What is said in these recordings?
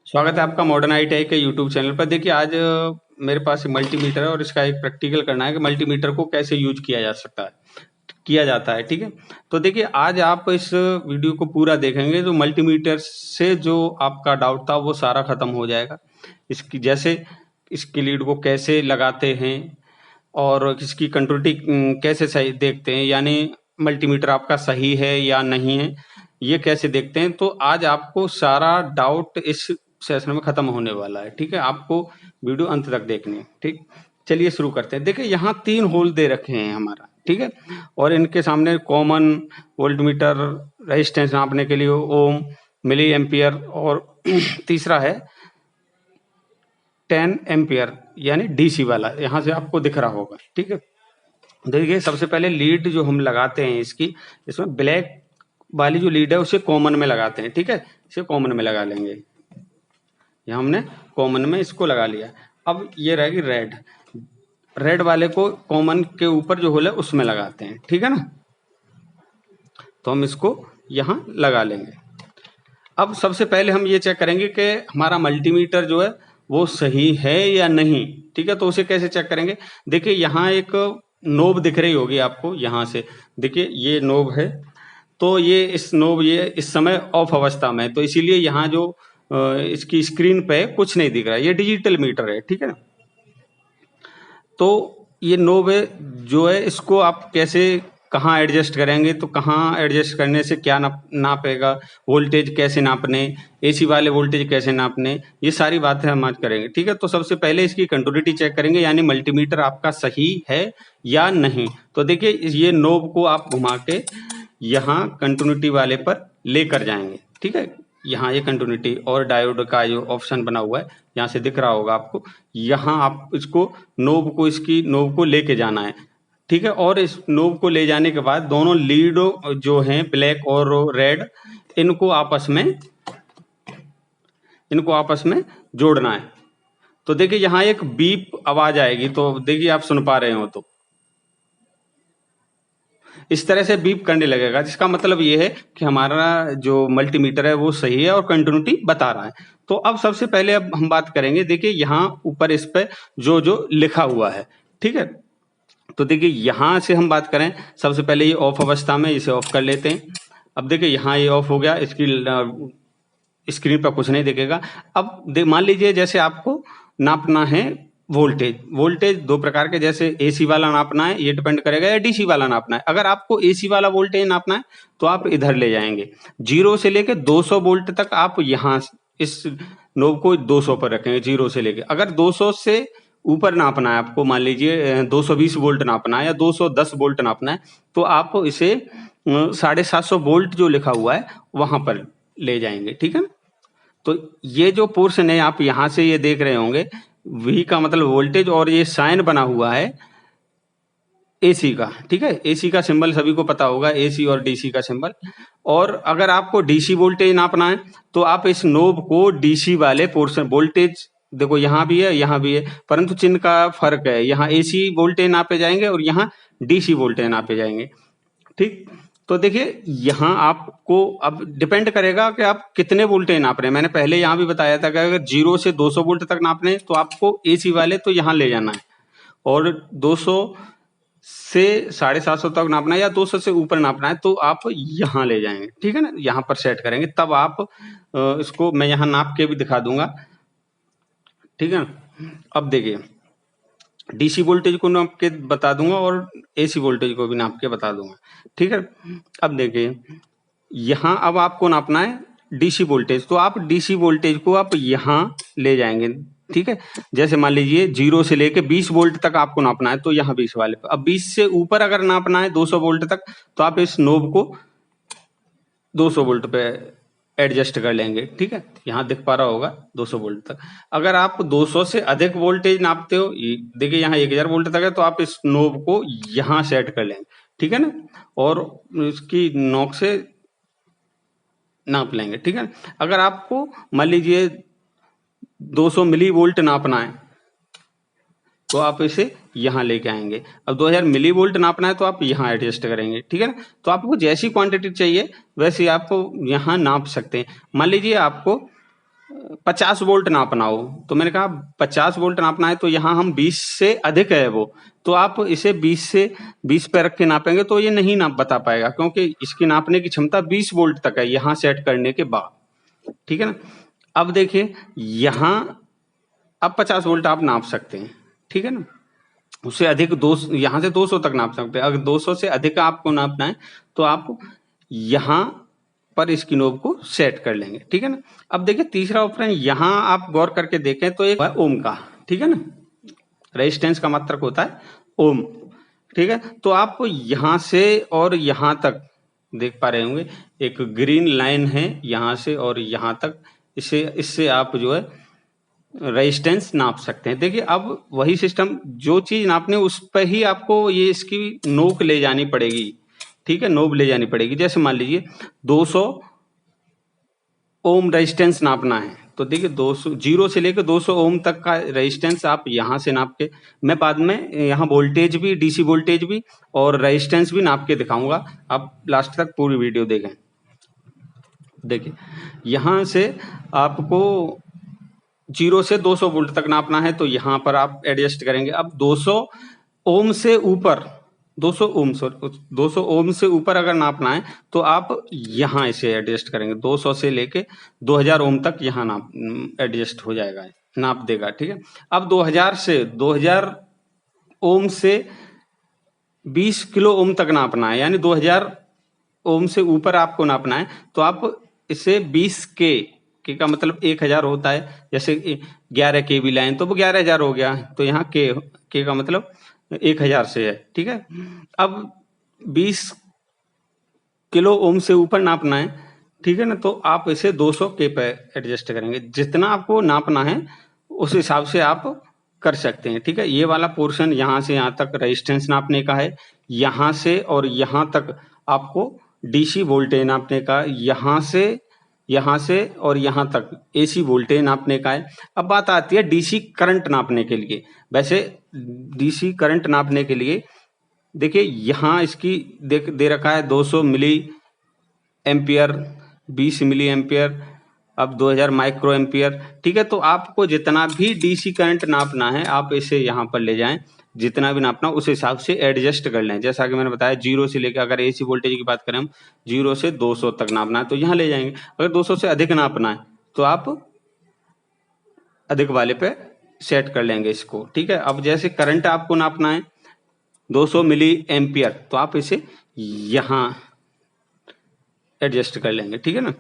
स्वागत है आपका मॉडर्न आईटीआई के यूट्यूब चैनल पर। देखिए आज मेरे पास एक मल्टीमीटर है और इसका एक प्रैक्टिकल करना है कि मल्टीमीटर को कैसे यूज किया जा सकता है, किया जाता है। ठीक है, तो देखिए आज आप इस वीडियो को पूरा देखेंगे तो मल्टीमीटर से जो आपका डाउट था वो सारा खत्म हो जाएगा। इसकी जैसे इसकी लीड को कैसे लगाते हैं और इसकी कंट्रोलिटी कैसे सही देखते हैं, यानी मल्टीमीटर आपका सही है या नहीं है ये कैसे देखते हैं। तो आज आपको सारा डाउट इस सेशन में खत्म होने वाला है। ठीक है, आपको वीडियो अंत तक देखनी है। ठीक, चलिए शुरू करते हैं। देखिए यहाँ 3 होल दे रखे हैं हमारा, ठीक है, और इनके सामने कॉमन वोल्टमीटर, रेजिस्टेंस नापने के लिए ओम, मिली एम्पियर, और तीसरा है 10 एम्पियर यानी डीसी वाला, यहाँ से आपको दिख रहा होगा। ठीक है, देखिए सबसे पहले लीड जो हम लगाते हैं इसमें ब्लैक वाली जो लीड है उसे कॉमन में लगाते हैं। ठीक है, इसे कॉमन में लगा लेंगे। यहाँ हमने कॉमन में इसको लगा लिया। अब ये रहेगी रेड, रेड वाले को कॉमन के ऊपर जो होल है उसमें लगाते हैं। ठीक है ना, तो हम इसको यहाँ लगा लेंगे। अब सबसे पहले हम ये चेक करेंगे कि हमारा मल्टीमीटर जो है वो सही है या नहीं। ठीक है, तो उसे कैसे चेक करेंगे। देखिए यहाँ एक नोब दिख रही होगी आपको, यहाँ से देखिए ये नोब है, तो ये इस नोब ये इस समय ऑफ अवस्था में है, तो इसीलिए यहाँ जो इसकी स्क्रीन पे कुछ नहीं दिख रहा है। ये डिजिटल मीटर है, ठीक है ना। तो ये नोब है जो है, इसको आप कैसे कहाँ एडजस्ट करेंगे, तो कहाँ एडजस्ट करने से क्या नापेगा, वोल्टेज कैसे नापने, एसी वाले वोल्टेज कैसे नापने, ये सारी बातें हम आज करेंगे। ठीक है, तो सबसे पहले इसकी कंट्रोलिटी चेक करेंगे, यानी मल्टीमीटर आपका सही है या नहीं। तो देखिए ये नोब को आप घुमा के यहाँ कंटिन्यूटी वाले पर लेकर जाएंगे। ठीक है, यहाँ ये कंटिन्यूटी और डायोड का जो ऑप्शन बना हुआ है यहाँ से दिख रहा होगा आपको, यहाँ आप इसको नोब को, इसकी नोब को लेके जाना है। ठीक है, और इस नोब को ले जाने के बाद दोनों लीड जो हैं ब्लैक और रेड, इनको आपस में जोड़ना है। तो देखिए यहाँ एक बीप आवाज आएगी, तो देखिए आप सुन पा रहे हो, तो इस तरह से बीप करने लगेगा, जिसका मतलब ये है कि हमारा जो मल्टीमीटर है वो सही है और कंटिन्यूटी बता रहा है। तो अब सबसे पहले अब हम बात करेंगे, देखिए यहाँ ऊपर इस पे जो जो लिखा हुआ है। ठीक है, तो देखिए यहाँ से हम बात करें, सबसे पहले ये ऑफ अवस्था में, इसे ऑफ कर लेते हैं। अब देखिए यहाँ ये ऑफ हो गया, इसकी स्क्रीन पर कुछ नहीं दिखेगा। अब मान लीजिए जैसे आपको नापना है वोल्टेज दो प्रकार के, जैसे एसी वाला नापना है, ये डिपेंड करेगा, या डीसी वाला नापना है। अगर आपको एसी वाला वोल्टेज नापना है तो आप इधर ले जाएंगे, 0 से लेके 200 वोल्ट तक आप यहाँ इस नोब को 200 पर रखेंगे, 0 से लेके। अगर 200 से ऊपर नापना है आपको, मान लीजिए 220 वोल्ट नापना है या 210 वोल्ट नापना है, तो आप इसे 750 वोल्ट जो लिखा हुआ है वहां पर ले जाएंगे। ठीक है ना, तो ये जो पोर्शन है आप यहाँ से ये देख रहे होंगे, वी का मतलब वोल्टेज, और ये साइन बना हुआ है एसी का। ठीक है, एसी का सिंबल सभी को पता होगा, एसी और डीसी का सिंबल। और अगर आपको डीसी वोल्टेज नापना है तो आप इस नोब को डीसी वाले पोर्शन, वोल्टेज देखो यहाँ भी है यहाँ भी है, परंतु चिन्ह का फर्क है, यहाँ एसी वोल्टेज नापे जाएंगे और यहाँ डीसी वोल्टेज नापे जाएंगे। ठीक, तो देखिए यहाँ आपको अब डिपेंड करेगा कि आप कितने वोल्टेज नाप रहे हैं। मैंने पहले यहाँ भी बताया था कि अगर 0 से 200 वोल्ट तक नापने हैं तो आपको एसी वाले तो यहाँ ले जाना है, और 200 से 750 तक नापना है या 200 से ऊपर नापना है तो आप यहाँ ले जाएंगे। ठीक है ना, यहाँ पर सेट करेंगे, तब आप इसको मैं यहाँ नाप के भी दिखा दूंगा। ठीक है ना, अब देखिए डीसी वोल्टेज को नाप के बता दूंगा और एसी वोल्टेज को भी नाप के बता दूंगा। ठीक है, अब देखिए यहाँ अब आपको नापना है डीसी वोल्टेज, तो आप डीसी वोल्टेज को आप यहाँ ले जाएंगे। ठीक है, जैसे मान लीजिए 0 से लेके 20 वोल्ट तक आपको नापना है तो यहाँ 20 वाले पे। अब 20 से ऊपर अगर नापना है 200 वोल्ट तक, तो आप इस नोब को 200 वोल्ट पे एडजस्ट कर लेंगे। ठीक है, यहाँ दिख पा रहा होगा 200 वोल्ट तक। अगर आप 200 से अधिक वोल्टेज नापते हो, देखिए यहाँ 1000 वोल्ट तक है, तो आप इस नोब को यहाँ सेट कर लेंगे। ठीक है ना, और इसकी नोक से नाप लेंगे। ठीक है, अगर आपको मान लीजिए 200 मिली वोल्ट नापना है तो आप इसे यहाँ लेके आएंगे। अब 2000 मिली वोल्ट नापना है तो आप यहाँ एडजस्ट करेंगे। ठीक है ना, तो आपको जैसी क्वांटिटी चाहिए वैसे आप यहाँ नाप सकते हैं। मान लीजिए आपको 50 वोल्ट नापना हो, तो मैंने कहा 50 वोल्ट नापना है तो यहाँ हम 20 से अधिक है वो, तो आप इसे 20 पे रख के नापेंगे तो ये नहीं नाप बता पाएगा, क्योंकि इसकी नापने की क्षमता 20 वोल्ट तक है यहाँ सेट करने के बाद। ठीक है ना। अब देखिए यहाँ अब 50 वोल्ट आप नाप सकते हैं। ठीक है ना। उससे अधिक यहाँ से 200 तक नाप सकते हैं। अगर 200 से अधिक आपको नापना है तो आप यहाँ पर इसकी नोब को सेट कर लेंगे। ठीक है ना। अब देखिए तीसरा ऑप्शन यहाँ आप गौर करके देखें तो एक ओम का। ठीक है ना। रेजिस्टेंस का मात्रक होता है ओम। ठीक है। तो आप यहाँ से और यहाँ तक देख पा रहे होंगे एक ग्रीन लाइन है यहाँ से और यहाँ तक, इससे आप जो है रेजिस्टेंस नाप सकते हैं। देखिए अब वही सिस्टम, जो चीज नापने उस पर ही आपको ये इसकी नोक ले जानी पड़ेगी। ठीक है। नोब ले जानी पड़ेगी। जैसे मान लीजिए 200 ओम रेजिस्टेंस नापना है तो देखिए 200 0 से लेकर 200 ओम तक का रेजिस्टेंस आप यहाँ से नाप के, मैं बाद में यहाँ वोल्टेज भी, डीसी वोल्टेज भी और रेजिस्टेंस भी नाप के दिखाऊंगा, आप लास्ट तक पूरी वीडियो देखें। देखिए यहाँ से आपको 0 से 200 वोल्ट तक नापना है तो यहाँ पर आप एडजस्ट करेंगे। अब 200 ओम से ऊपर 200 ओम से ऊपर अगर नापना है तो आप यहाँ इसे एडजस्ट करेंगे। 200 से लेके 2000 ओम तक यहाँ नाप एडजस्ट हो जाएगा, नाप देगा। ठीक है। अब 2000 ओम से 20 किलो ओम तक नापना है, यानी 2000 ओम से ऊपर आपको नापना है तो आप इसे 20 के का मतलब 1000 होता है। जैसे 11 केवी लाइन तो वो 11000 हो गया, तो यहाँ के का मतलब 1000 से है। ठीक है। अब 20 किलो ओम से ऊपर नापना है। ठीक है ना। तो आप इसे 200 के पे एडजस्ट करेंगे। जितना आपको नापना है उस हिसाब से आप कर सकते हैं। ठीक है। ये वाला पोर्शन यहाँ से यहाँ तक रेजिस्टेंस नापने का है, यहाँ से और यहाँ तक आपको डीसी वोल्टेज नापने का, यहाँ से और यहाँ तक एसी वोल्टेज नापने का है। अब बात आती है डीसी करंट नापने के लिए। वैसे डीसी करंट नापने के लिए देखिए यहाँ इसकी दे रखा है 200 मिली एम्पियर, 20 मिली एम्पियर, अब 2000 माइक्रो एम्पियर। ठीक है। तो आपको जितना भी डीसी करंट नापना है आप इसे यहाँ पर ले जाएं, जितना भी नापना उस हिसाब से एडजस्ट कर लें। जैसा कि मैंने बताया 0 से लेकर, अगर एसी वोल्टेज की बात करें हम 0 से 200 तक नापना है तो यहाँ ले जाएंगे। अगर 200 से अधिक नापना है तो आप अधिक वाले पे सेट कर लेंगे इसको। ठीक है। अब जैसे करंट आपको नापना है 200 मिली एम्पियर तो आप इसे यहाँ एडजस्ट कर लेंगे। ठीक है ना।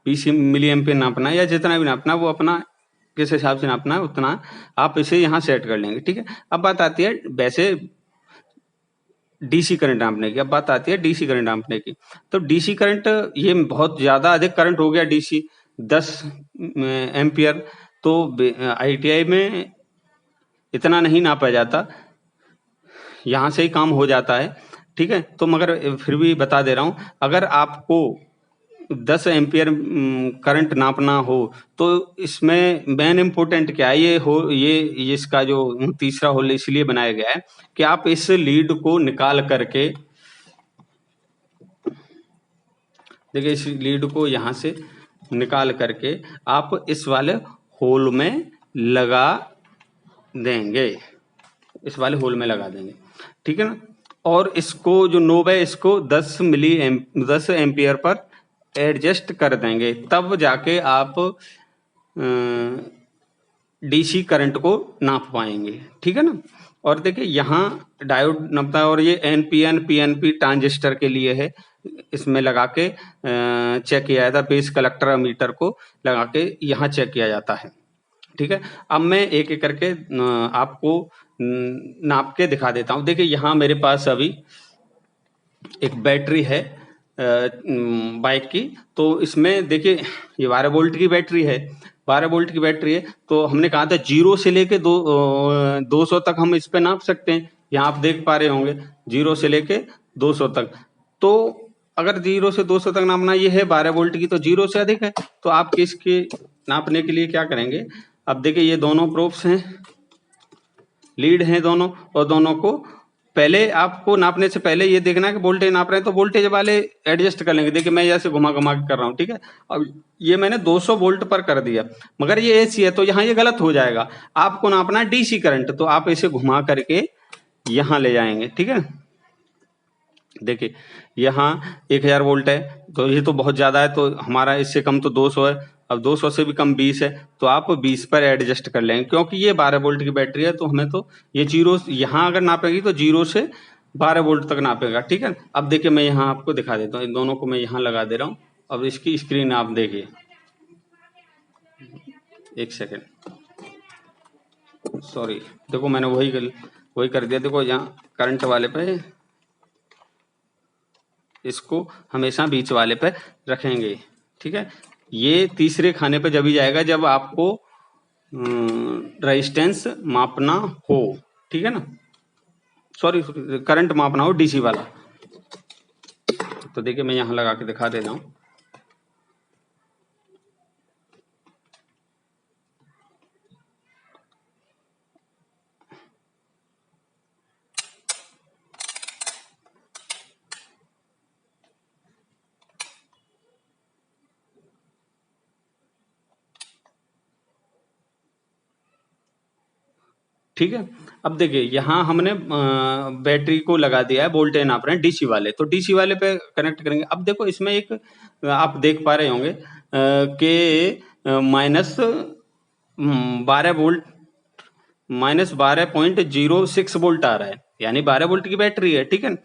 20 मिली एम्पियर नापना है या जितना भी नापना है वो अपना किस हिसाब से नापना है उतना आप इसे यहाँ सेट कर लेंगे। ठीक है। अब बात आती है वैसे डीसी करंट नापने की। अब बात आती है डीसी करंट नापने की। तो डीसी करंट ये बहुत ज्यादा अधिक करंट हो गया, डीसी 10 एम्पियर, तो आईटीआई में इतना नहीं नापा जाता, यहाँ से ही काम हो जाता है। ठीक है। तो मगर फिर भी बता दे रहा हूँ, अगर आपको 10 एम्पियर करंट नापना हो तो इसमें मेन इम्पोर्टेंट क्या है, ये इसका जो तीसरा होल इसलिए बनाया गया है कि आप इस लीड को निकाल करके, देखिए इस लीड को यहाँ से निकाल करके आप इस वाले होल में लगा देंगे, इस वाले होल में लगा देंगे। ठीक है ना। और इसको जो नोब है इसको 10 एम्पियर पर एडजस्ट कर देंगे, तब जाके आप डीसी करंट को नाप पाएंगे। ठीक है ना। और देखिए यहाँ डायोड नापता है और ये एनपीएन पीएनपी ट्रांजिस्टर के लिए है, इसमें लगा के चेक किया जाता है। बेस कलेक्टर मीटर को लगा के यहाँ चेक किया जाता है। ठीक है। अब मैं एक एक करके आपको नाप के दिखा देता हूँ। देखिए यहाँ मेरे पास अभी एक बैटरी है बाइक की, तो इसमें देखिए ये 12 वोल्ट की बैटरी है, 12 वोल्ट की बैटरी है। तो हमने कहा था 0 से लेके 200 तक हम इस पे नाप सकते हैं। यहाँ आप देख पा रहे होंगे 0 से लेके 200 तक। तो अगर 0 से 200 तक नापना ये है 12 वोल्ट की, तो 0 से अधिक है तो आप इसके नापने के लिए क्या करेंगे। अब देखिए ये दोनों प्रोब्स हैं, लीड हैं दोनों, और दोनों को पहले आपको नापने से पहले ये देखना है कि वोल्टेज नाप रहे हैं तो वोल्टेज वाले एडजस्ट कर लेंगे। देखिए मैं ऐसे घुमा घुमा के कर रहा हूँ, ठीक है। अब ये मैंने 200 वोल्ट पर कर दिया, मगर ये एसी है तो यहाँ ये गलत हो जाएगा। आपको नापना है डीसी करंट, तो आप इसे घुमा करके यहाँ ले जाएंगे, ठीक है। देखिए यहाँ 1000 वोल्ट है, तो ये तो बहुत ज्यादा है, तो हमारा इससे कम तो 200 है। अब 200 से भी कम 20 है, तो आप 20 पर एडजस्ट कर लेंगे, क्योंकि ये 12 वोल्ट की बैटरी है। तो हमें तो ये जीरो यहाँ अगर नापेगी तो 0 से 12 वोल्ट तक नापेगा, ठीक है। अब देखिए मैं यहाँ आपको दिखा देता हूँ, इन दोनों को मैं यहाँ लगा दे रहा हूँ। अब इसकी स्क्रीन आप देखिए, एक सेकेंड, सॉरी। देखो मैंने वही कर दिया। देखो यहाँ करंट वाले पे, इसको हमेशा बीच वाले पे रखेंगे, ठीक है। ये तीसरे खाने पे जब ही जाएगा जब आपको रेजिस्टेंस मापना हो, ठीक है ना, सॉरी करंट मापना हो डीसी वाला। तो देखिए मैं यहाँ लगा के दिखा दे रहा हूँ। ठीक है। अब देखिए यहाँ हमने बैटरी को लगा दिया है, वोल्टेज नाप रहे हैं डीसी वाले, तो डीसी वाले पे कनेक्ट करेंगे। अब देखो इसमें एक आप देख पा रहे होंगे कि माइनस 12 वोल्ट, माइनस 12.06 वोल्ट आ रहा है, यानी 12 वोल्ट की बैटरी है, ठीक है।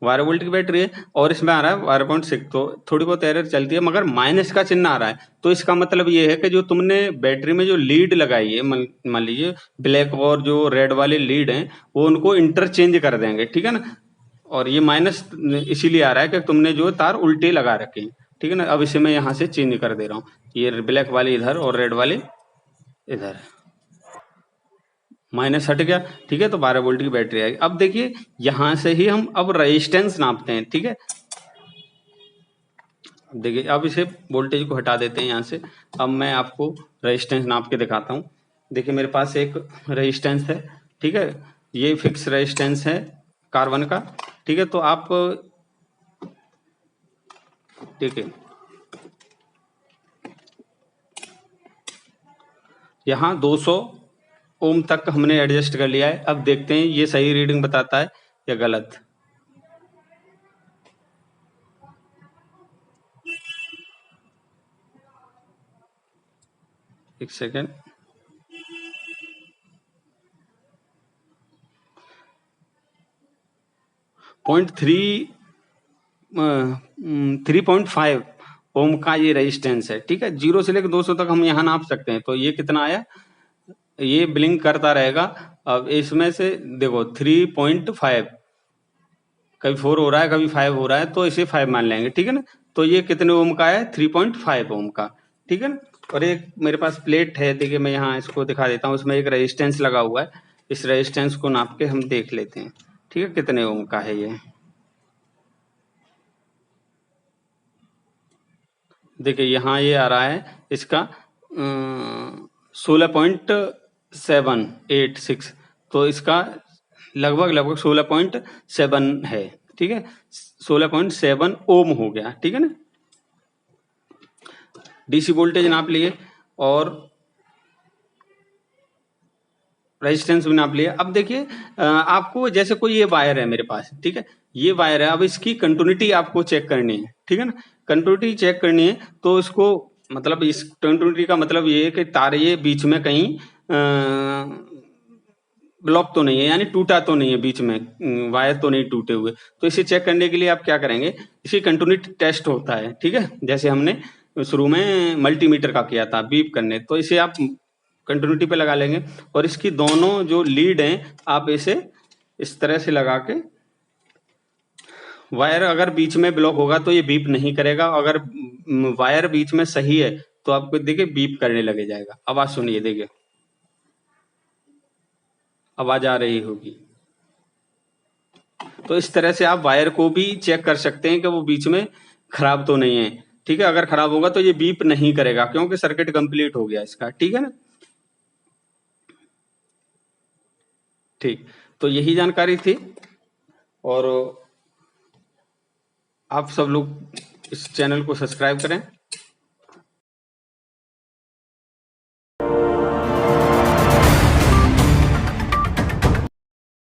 12 वोल्ट की बैटरी है और इसमें आ रहा है 12.6, तो थोड़ी बहुत एरर चलती है, मगर माइनस का चिन्ह आ रहा है। तो इसका मतलब ये है कि जो तुमने बैटरी में जो लीड लगाई है, मान लीजिए ब्लैक और जो रेड वाले लीड हैं, वो उनको इंटरचेंज कर देंगे, ठीक है ना। और ये माइनस इसीलिए आ रहा है कि तुमने जो तार उल्टे लगा रखे हैं, ठीक है ना। अब इसे मैं यहाँ से चेंज कर दे रहा हूँ, ये ब्लैक वाले इधर और रेड वाले इधर, माइनस हट गया, ठीक है। तो 12 वोल्ट की बैटरी आएगी। अब देखिए यहां से ही हम अब रेजिस्टेंस नापते हैं, ठीक है। अब देखिए अब इसे वोल्टेज को हटा देते हैं यहाँ से। अब मैं आपको रेजिस्टेंस नाप के दिखाता हूँ। देखिए मेरे पास एक रेजिस्टेंस है, ठीक है। ये फिक्स रेजिस्टेंस है कार्बन का, ठीक है। तो आप ठीक है, यहाँ 200 ओम तक हमने एडजस्ट कर लिया है। अब देखते हैं ये सही रीडिंग बताता है या गलत। एक सेकेंड, 3.5 ओम का ये रेजिस्टेंस है, ठीक है। 0 से लेकर 200 तक हम यहाँ नाप सकते हैं। तो ये कितना आया, ये ब्लिंक करता रहेगा। अब इसमें से देखो 3.5, कभी 4 हो रहा है कभी 5 हो रहा है, तो इसे 5 मान लेंगे, ठीक है ना। तो ये कितने ओम का है, 3.5 ओम का, ठीक है ना। और एक मेरे पास प्लेट है, देखिए मैं यहाँ इसको दिखा देता हूँ, इसमें एक रेजिस्टेंस लगा हुआ है। इस रेजिस्टेंस को नाप के हम देख लेते हैं, ठीक है, कितने ओम का है ये। देखिए यहाँ ये आ रहा है इसका 16.786, तो इसका लगभग लगभग 16.7 है, ठीक है। 16.7 ओम हो गया, ठीक है ना। डीसी वोल्टेज नाप लिए और रेजिस्टेंस भी नाप लिया। अब देखिए आपको जैसे कोई ये वायर है मेरे पास, ठीक है, ये वायर है। अब इसकी कंटिन्यूटी आपको चेक करनी है, ठीक है ना। कंटिन्यूटी चेक करनी है तो इसको मतलब इस कंटिन्यूटी का मतलब ये है कि तार ये बीच में कहीं ब्लॉक तो नहीं है, यानी टूटा तो नहीं है, बीच में वायर तो नहीं टूटे हुए। तो इसे चेक करने के लिए आप क्या करेंगे, इसी कंटिन्यूटी टेस्ट होता है, ठीक है। जैसे हमने शुरू में मल्टीमीटर का किया था बीप करने, तो इसे आप कंटिन्यूटी पे लगा लेंगे और इसकी दोनों जो लीड हैं आप इसे इस तरह से लगा के, वायर अगर बीच में ब्लॉक होगा तो ये बीप नहीं करेगा, अगर वायर बीच में सही है तो आपको देखिए बीप करने लगे जाएगा। आवाज सुनिए, देखिए आवाज आ रही होगी। तो इस तरह से आप वायर को भी चेक कर सकते हैं कि वो बीच में खराब तो नहीं है, ठीक है। अगर खराब होगा तो ये बीप नहीं करेगा क्योंकि सर्किट कंप्लीट हो गया इसका, ठीक है ना। ठीक, तो यही जानकारी थी। और आप सब लोग इस चैनल को सब्सक्राइब करें।